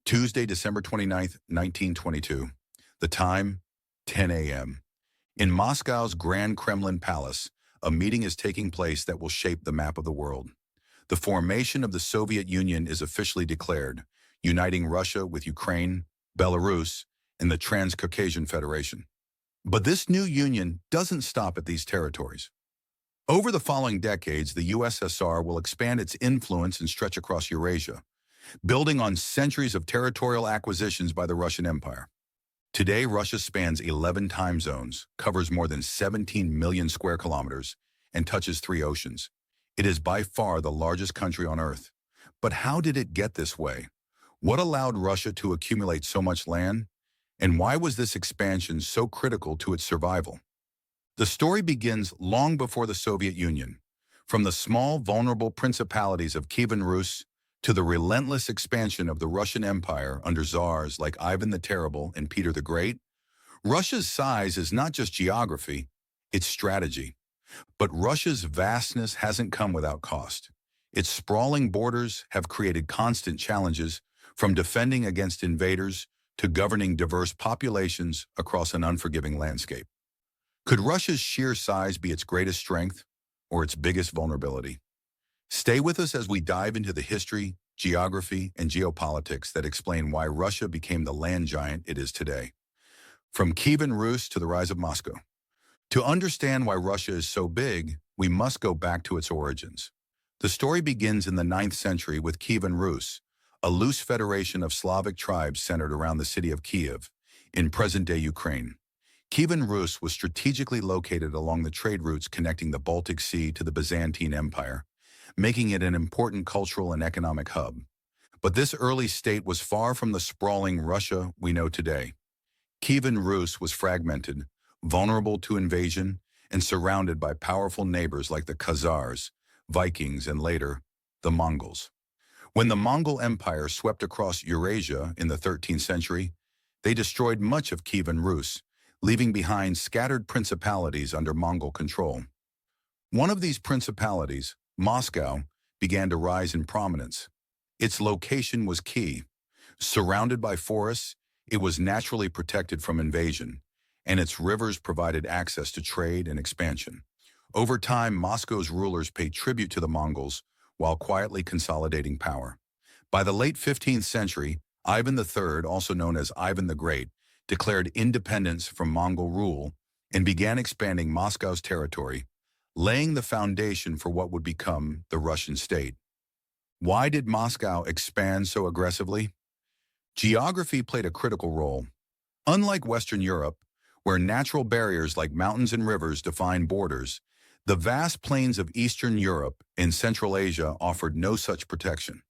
Tuesday, December 29th, 1922. The time, 10 a.m. In Moscow's Grand Kremlin Palace, a meeting is taking place that will shape the map of the world. The formation of the Soviet Union is officially declared, uniting Russia with Ukraine, Belarus, and the Transcaucasian Federation. But this new union doesn't stop at these territories. Over the following decades, the USSR will expand its influence and stretch across Eurasia, building on centuries of territorial acquisitions by the Russian Empire. Today, Russia spans 11 time zones, covers more than 17 million square kilometers, and touches 3 oceans. It is by far the largest country on Earth. But how did it get this way? What allowed Russia to accumulate so much land? And why was this expansion so critical to its survival? The story begins long before the Soviet Union. From the small, vulnerable principalities of Kievan Rus to the relentless expansion of the Russian Empire under czars like Ivan the Terrible and Peter the Great, Russia's size is not just geography, it's strategy. But Russia's vastness hasn't come without cost. Its sprawling borders have created constant challenges, from defending against invaders to governing diverse populations across an unforgiving landscape. Could Russia's sheer size be its greatest strength or its biggest vulnerability? Stay with us as we dive into the history, geography, and geopolitics that explain why Russia became the land giant it is today. From Kievan Rus to the rise of Moscow. To understand why Russia is so big, we must go back to its origins. The story begins in the 9th century with Kievan Rus, a loose federation of Slavic tribes centered around the city of Kiev, in present-day Ukraine. Kievan Rus was strategically located along the trade routes connecting the Baltic Sea to the Byzantine Empire, making it an important cultural and economic hub. But this early state was far from the sprawling Russia we know today. Kievan Rus was fragmented, vulnerable to invasion, and surrounded by powerful neighbors like the Khazars, Vikings, and later, the Mongols. When the Mongol Empire swept across Eurasia in the 13th century, they destroyed much of Kievan Rus, leaving behind scattered principalities under Mongol control. One of these principalities, Moscow, began to rise in prominence. Its location was key. Surrounded by forests, it was naturally protected from invasion, and its rivers provided access to trade and expansion. Over time, Moscow's rulers paid tribute to the Mongols while quietly consolidating power. By the late 15th century, Ivan III, also known as Ivan the Great, declared independence from Mongol rule and began expanding Moscow's territory, laying the foundation for what would become the Russian state. Why did Moscow expand so aggressively? Geography played a critical role. Unlike Western Europe, where natural barriers like mountains and rivers define borders, the vast plains of Eastern Europe and Central Asia offered no such protection.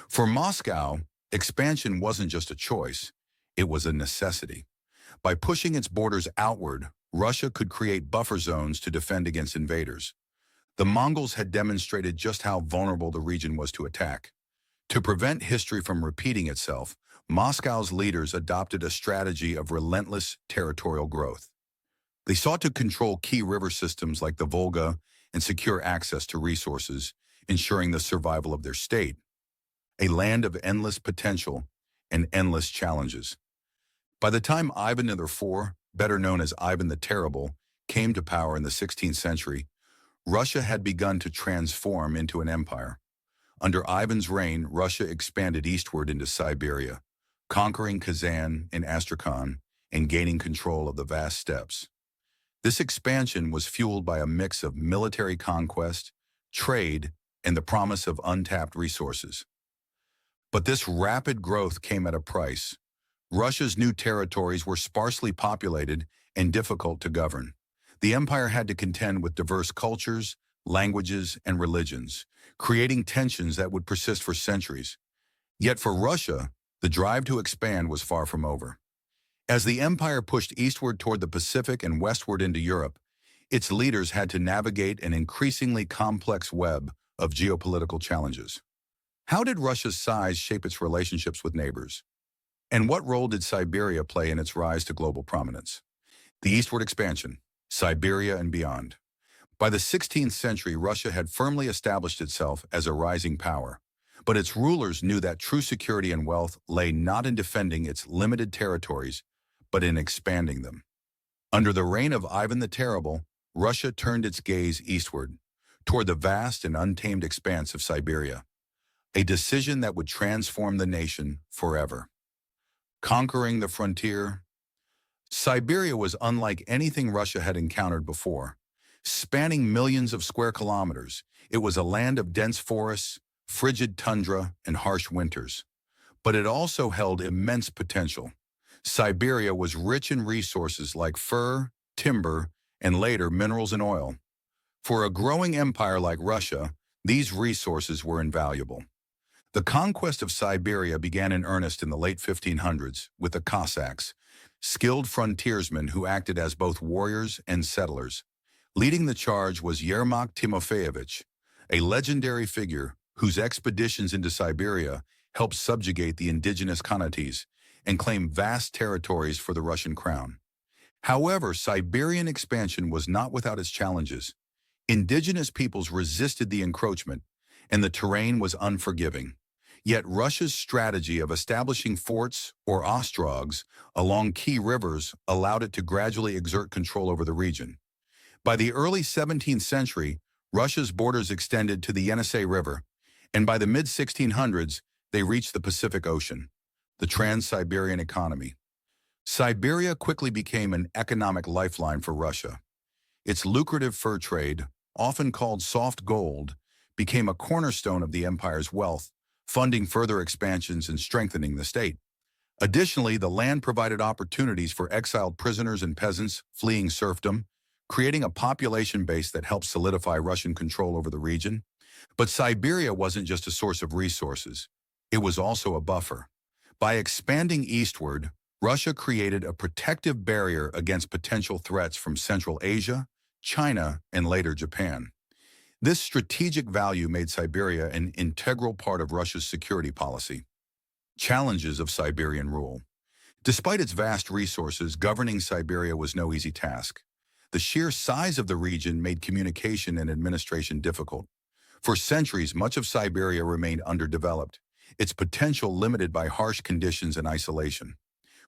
For Moscow, expansion wasn't just a choice, it was a necessity. By pushing its borders outward, Russia could create buffer zones to defend against invaders. The Mongols had demonstrated just how vulnerable the region was to attack. To prevent history from repeating itself, Moscow's leaders adopted a strategy of relentless territorial growth. They sought to control key river systems like the Volga and secure access to resources, ensuring the survival of their state. A land of endless potential and endless challenges. By the time Ivan IV, better known as Ivan the Terrible, came to power in the 16th century, Russia had begun to transform into an empire. Under Ivan's reign, Russia expanded eastward into Siberia, conquering Kazan and Astrakhan and gaining control of the vast steppes. This expansion was fueled by a mix of military conquest, trade, and the promise of untapped resources. But this rapid growth came at a price. Russia's new territories were sparsely populated and difficult to govern. The empire had to contend with diverse cultures, languages, and religions, creating tensions that would persist for centuries. Yet for Russia, the drive to expand was far from over. As the empire pushed eastward toward the Pacific and westward into Europe, its leaders had to navigate an increasingly complex web of geopolitical challenges. How did Russia's size shape its relationships with neighbors? And what role did Siberia play in its rise to global prominence? The eastward expansion, Siberia and beyond. By the 16th century, Russia had firmly established itself as a rising power. But its rulers knew that true security and wealth lay not in defending its limited territories, but in expanding them. Under the reign of Ivan the Terrible, Russia turned its gaze eastward, toward the vast and untamed expanse of Siberia, a decision that would transform the nation forever. Conquering the frontier, Siberia was unlike anything Russia had encountered before. Spanning millions of square kilometers, it was a land of dense forests, frigid tundra, and harsh winters. But it also held immense potential. Siberia was rich in resources like fur, timber, and later minerals and oil. For a growing empire like Russia, these resources were invaluable. The conquest of Siberia began in earnest in the late 1500s with the Cossacks, skilled frontiersmen who acted as both warriors and settlers. Leading the charge was Yermak Timofeyevich, a legendary figure whose expeditions into Siberia helped subjugate the indigenous Khanates and claim vast territories for the Russian crown. However, Siberian expansion was not without its challenges. Indigenous peoples resisted the encroachment, and the terrain was unforgiving. Yet Russia's strategy of establishing forts or ostrogs along key rivers allowed it to gradually exert control over the region. By the early 17th century, Russia's borders extended to the Yenisei River, and by the mid-1600s, they reached the Pacific Ocean, the Trans-Siberian economy. Siberia quickly became an economic lifeline for Russia. Its lucrative fur trade, often called soft gold, became a cornerstone of the empire's wealth, funding further expansions and strengthening the state. Additionally, the land provided opportunities for exiled prisoners and peasants fleeing serfdom, creating a population base that helped solidify Russian control over the region. But Siberia wasn't just a source of resources. It was also a buffer. By expanding eastward, Russia created a protective barrier against potential threats from Central Asia, China, and later Japan. This strategic value made Siberia an integral part of Russia's security policy. Challenges of Siberian rule. Despite its vast resources, governing Siberia was no easy task. The sheer size of the region made communication and administration difficult. For centuries, much of Siberia remained underdeveloped, its potential limited by harsh conditions and isolation.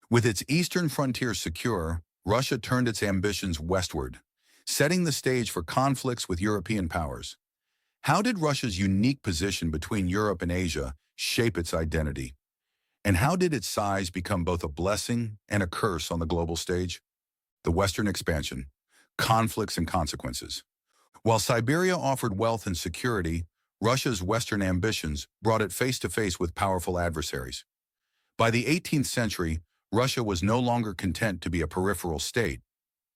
With its eastern frontier secure, Russia turned its ambitions westward, setting the stage for conflicts with European powers. How did Russia's unique position between Europe and Asia shape its identity? And how did its size become both a blessing and a curse on the global stage? The Western expansion, conflicts and consequences. While Siberia offered wealth and security, Russia's Western ambitions brought it face-to-face with powerful adversaries. By the 18th century, Russia was no longer content to be a peripheral state.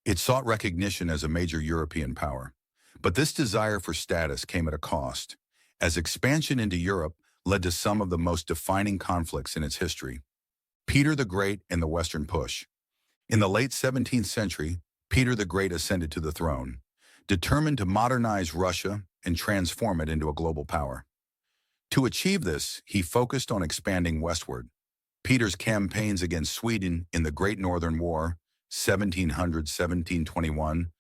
It sought recognition as a major European power. But this desire for status came at a cost, as expansion into Europe led to some of the most defining conflicts in its history. Peter the Great and the Western Push. In the late 17th century, Peter the Great ascended to the throne, determined to modernize Russia and transform it into a global power. To achieve this, he focused on expanding westward. Peter's campaigns against Sweden in the Great Northern War, 1700-1721,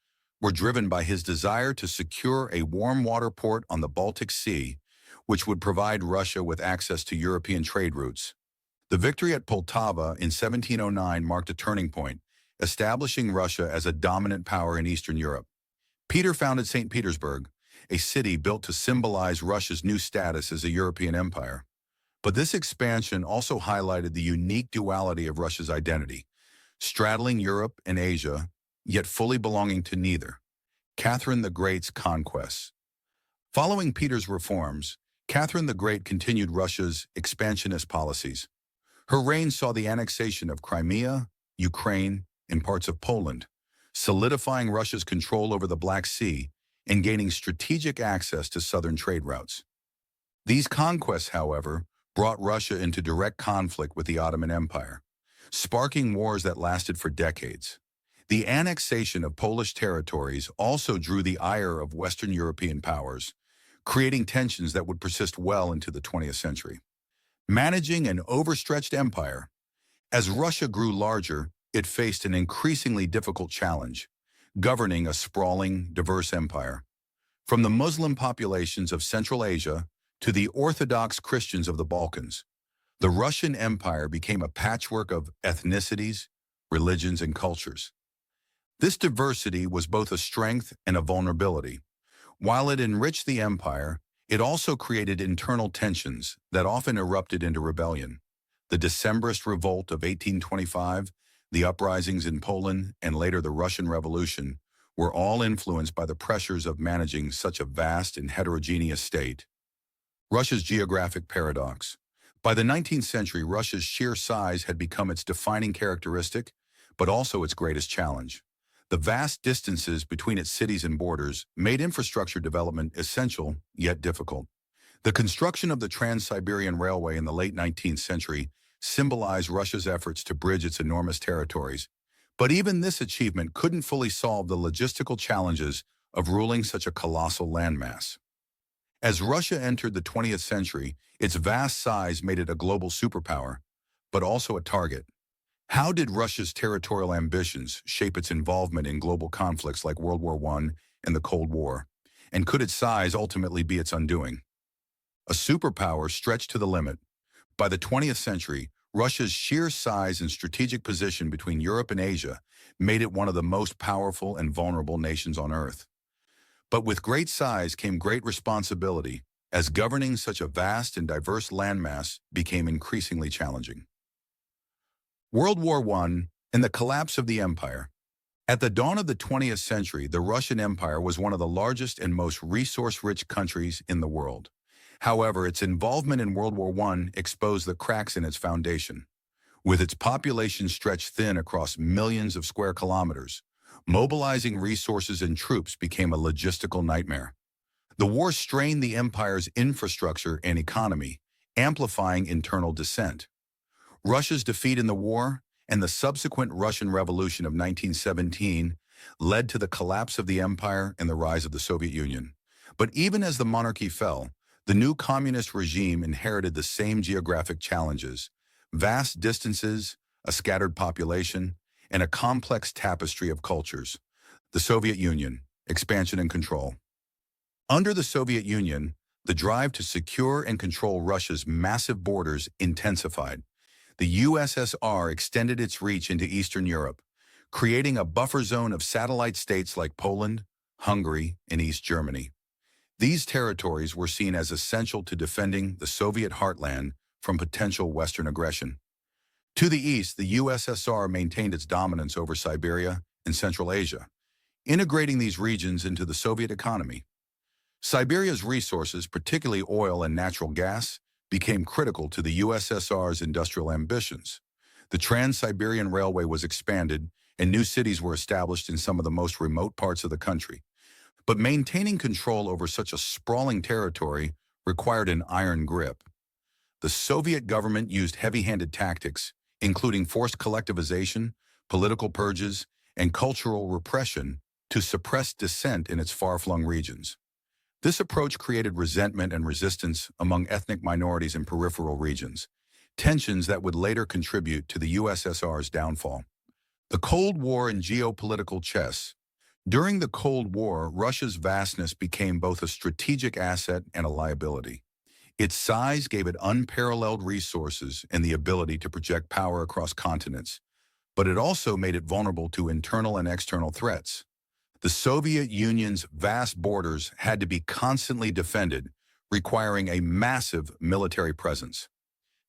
were driven by his desire to secure a warm water port on the Baltic Sea, which would provide Russia with access to European trade routes. The victory at Poltava in 1709 marked a turning point, establishing Russia as a dominant power in Eastern Europe. Peter founded St. Petersburg, a city built to symbolize Russia's new status as a European empire. But this expansion also highlighted the unique duality of Russia's identity, straddling Europe and Asia, yet fully belonging to neither. Catherine the Great's conquests. Following Peter's reforms, Catherine the Great continued Russia's expansionist policies. Her reign saw the annexation of Crimea, Ukraine, and parts of Poland, solidifying Russia's control over the Black Sea and gaining strategic access to southern trade routes. These conquests, however, brought Russia into direct conflict with the Ottoman Empire, sparking wars that lasted for decades. The annexation of Polish territories also drew the ire of Western European powers, creating tensions that would persist well into the 20th century. Managing an overstretched empire. As Russia grew larger, it faced an increasingly difficult challenge, governing a sprawling, diverse empire. From the Muslim populations of Central Asia to the Orthodox Christians of the Balkans. The Russian Empire became a patchwork of ethnicities, religions, and cultures. This diversity was both a strength and a vulnerability. While it enriched the empire, it also created internal tensions that often erupted into rebellion. The Decembrist Revolt of 1825, the uprisings in Poland, and later the Russian Revolution were all influenced by the pressures of managing such a vast and heterogeneous state. Russia's geographic paradox. By the 19th century, Russia's sheer size had become its defining characteristic, but also its greatest challenge. The vast distances between its cities and borders made infrastructure development essential, yet difficult. The construction of the Trans-Siberian Railway in the late 19th century symbolized Russia's efforts to bridge its enormous territories. But even this achievement couldn't fully solve the logistical challenges of ruling such a colossal landmass. As Russia entered the 20th century, its vast size made it a global superpower, but also a target. How did Russia's territorial ambitions shape its involvement in global conflicts like World War I and the Cold War? And could its size ultimately be its undoing? A superpower stretched to the limit. By the 20th century, Russia's sheer size and strategic position between Europe and Asia made it one of the most powerful and vulnerable nations on Earth. But with great size came great responsibility, as governing such a vast and diverse landmass became increasingly challenging. World War I and the collapse of the empire. At the dawn of the 20th century, the Russian Empire was one of the largest and most resource-rich countries in the world. However, its involvement in World War I exposed the cracks in its foundation. With its population stretched thin across millions of square kilometers, mobilizing resources and troops became a logistical nightmare. The war strained the empire's infrastructure and economy, amplifying internal dissent. Russia's defeat in the war and the subsequent Russian Revolution of 1917 led to the collapse of the empire and the rise of the Soviet Union. But even as the monarchy fell, the new communist regime inherited the same geographic challenges: vast distances, a scattered population, and a complex tapestry of cultures. The Soviet Union, expansion and control. Under the Soviet Union, the drive to secure and control Russia's massive borders intensified. The USSR extended its reach into Eastern Europe, creating a buffer zone of satellite states like Poland, Hungary, and East Germany. These territories were seen as essential to defending the Soviet heartland from potential Western aggression. To the east, the USSR maintained its dominance over Siberia and Central Asia, integrating these regions into the Soviet economy. Siberia's resources, particularly oil and natural gas, became critical to the USSR's industrial ambitions. The Trans-Siberian Railway was expanded, and new cities were established in some of the most remote parts of the country. But maintaining control over such a sprawling territory required an iron grip. The Soviet government used heavy-handed tactics, including forced collectivization, political purges, and cultural repression, to suppress dissent in its far-flung regions. This approach created resentment and resistance among ethnic minorities in peripheral regions, tensions that would later contribute to the USSR's downfall. The Cold War and geopolitical chess. During the Cold War, Russia's vastness became both a strategic asset and a liability. Its size gave it unparalleled resources and the ability to project power across continents, but it also made it vulnerable to internal and external threats. The Soviet Union's vast borders had to be constantly defended, requiring a massive military presence.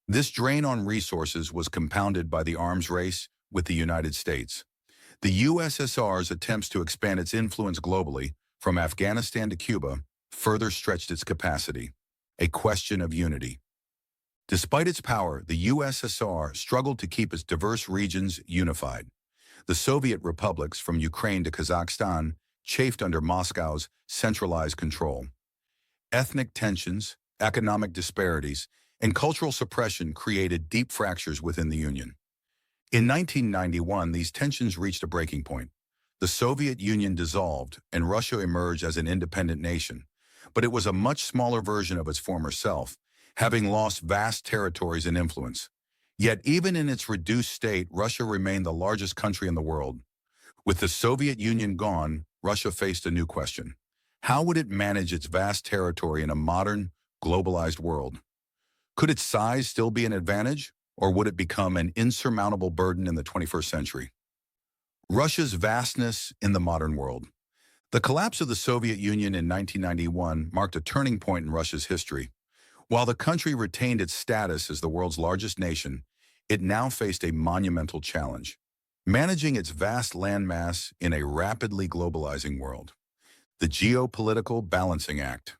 This drain on resources was compounded by the arms race with the United States. The USSR's attempts to expand its influence globally, from Afghanistan to Cuba, further stretched its capacity. A question of unity. Despite its power, the USSR struggled to keep its diverse regions unified. The Soviet republics, from Ukraine to Kazakhstan, chafed under Moscow's centralized control. Ethnic tensions, economic disparities, and cultural suppression created deep fractures within the Union. In 1991, these tensions reached a breaking point. The Soviet Union dissolved, and Russia emerged as an independent nation. But it was a much smaller version of its former self, having lost vast territories and influence. Yet even in its reduced state, Russia remained the largest country in the world. With the Soviet Union gone, Russia faced a new question. How would it manage its vast territory in a modern, globalized world. Could its size still be an advantage, or would it become an insurmountable burden in the 21st century? Russia's vastness in the modern world. The collapse of the Soviet Union in 1991 marked a turning point in Russia's history. While the country retained its status as the world's largest nation, it now faced a monumental challenge: managing its vast landmass in a rapidly globalizing world. The geopolitical balancing act.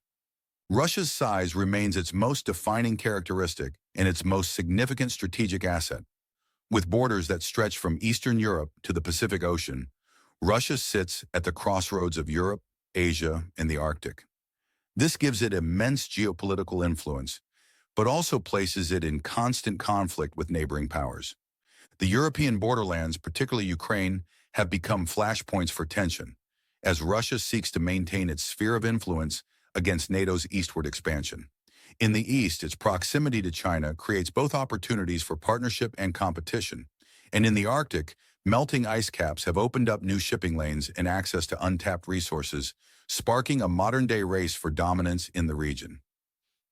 Russia's size remains its most defining characteristic and its most significant strategic asset. With borders that stretch from Eastern Europe to the Pacific Ocean, Russia sits at the crossroads of Europe, Asia, and the Arctic. This gives it immense geopolitical influence, but also places it in constant conflict with neighboring powers. The European borderlands, particularly Ukraine, have become flashpoints for tension, as Russia seeks to maintain its sphere of influence against NATO's eastward expansion. In the east, its proximity to China creates both opportunities for partnership and competition. And in the Arctic, melting ice caps have opened up new shipping lanes and access to untapped resources, sparking a modern-day race for dominance in the region.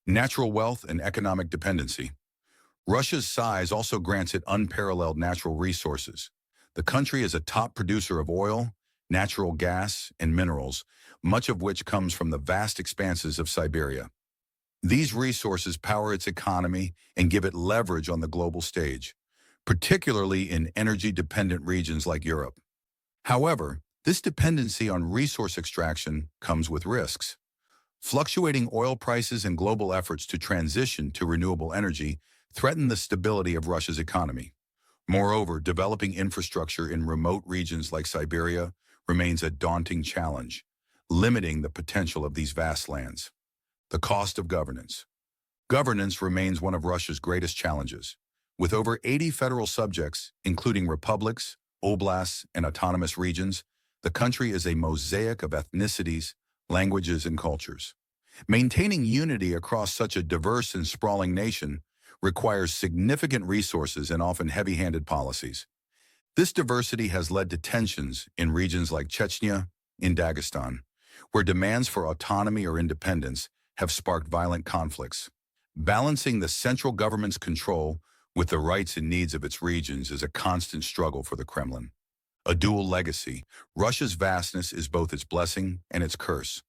Natural wealth and economic dependency. Russia's size also grants it unparalleled natural resources. The country is a top producer of oil, natural gas, and minerals, much of which comes from the vast expanses of Siberia. These resources power its economy and give it leverage on the global stage, particularly in energy-dependent regions like Europe. However, this dependency on resource extraction comes with risks. Fluctuating oil prices and global efforts to transition to renewable energy threaten the stability of Russia's economy. Moreover, developing infrastructure in remote regions like Siberia remains a daunting challenge, limiting the potential of these vast lands. The cost of governance. Governance remains one of Russia's greatest challenges. With over 80 federal subjects, including republics, oblasts, and autonomous regions, the country is a mosaic of ethnicities, languages, and cultures. Maintaining unity across such a diverse and sprawling nation requires significant resources and often heavy-handed policies. This diversity has led to tensions in regions like Chechnya, in Dagestan, where demands for autonomy or independence have sparked violent conflicts. Balancing the central government's control with the rights and needs of its regions is a constant struggle for the Kremlin. A dual legacy, Russia's vastness is both its blessing and its curse.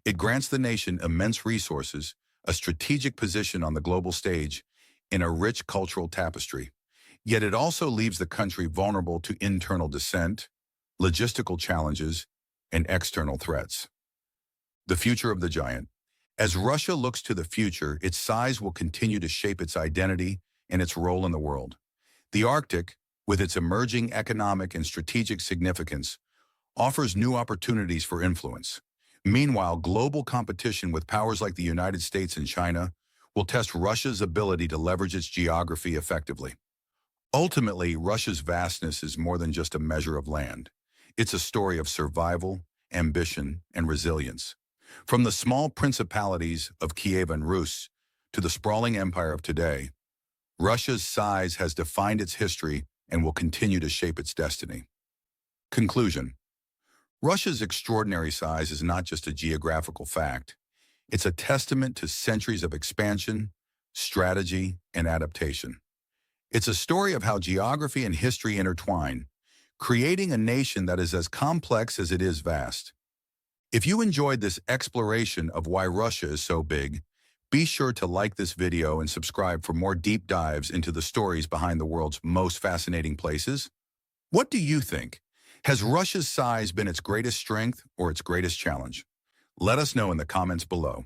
It grants the nation immense resources, a strategic position on the global stage, and a rich cultural tapestry. Yet it also leaves the country vulnerable to internal dissent, logistical challenges, and external threats. The future of the giant. As Russia looks to the future, its size will continue to shape its identity and its role in the world. The Arctic, with its emerging economic and strategic significance, offers new opportunities for influence. Meanwhile, global competition with powers like the United States and China will test Russia's ability to leverage its geography effectively. Ultimately, Russia's vastness is more than just a measure of land. It's a story of survival, ambition, and resilience. From the small principalities of Kiev and Rus to the sprawling empire of today, Russia's size has defined its history and will continue to shape its destiny. Conclusion. Russia's extraordinary size is not just a geographical fact. It's a testament to centuries of expansion, strategy, and adaptation. It's a story of how geography and history intertwine, creating a nation that is as complex as it is vast. If you enjoyed this exploration of why Russia is so big, be sure to like this video and subscribe for more deep dives into the stories behind the world's most fascinating places. What do you think? Has Russia's size been its greatest strength or its greatest challenge? Let us know in the comments below.